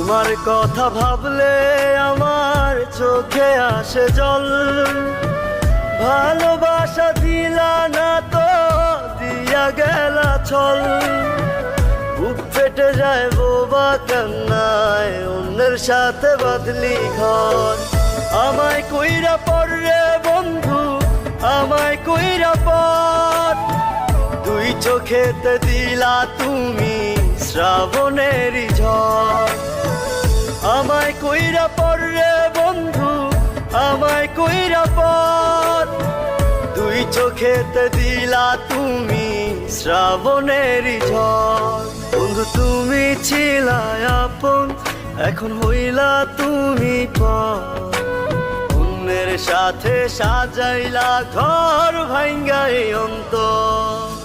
তোমার কথা ভাবলে আমার চোখে আসে জল। ভালোবাসা দিলা না তো দিয়া গেলা ছল। বুক ফেটে যায় বোবা কান্নায়, অন্যের সাথে বাঁধলি ঘর। আমায় কইরা পর রে বন্ধু, আমায় কইরা পর। দুই চোখেতে দিলা তুমি শ্রাবণেরই ঝড়। আমায় কইরা পর রে বন্ধু, আমায় কইরা পর। দুই চোখেতে দিলা তুমি শ্রাবণেরই ঝড়। বন্ধু তুমি ছিলা আপন, এখন হইলা তুমি পর। অন্যের সাথে সাজাইলা ঘর ভাঙ্গাই অন্তর।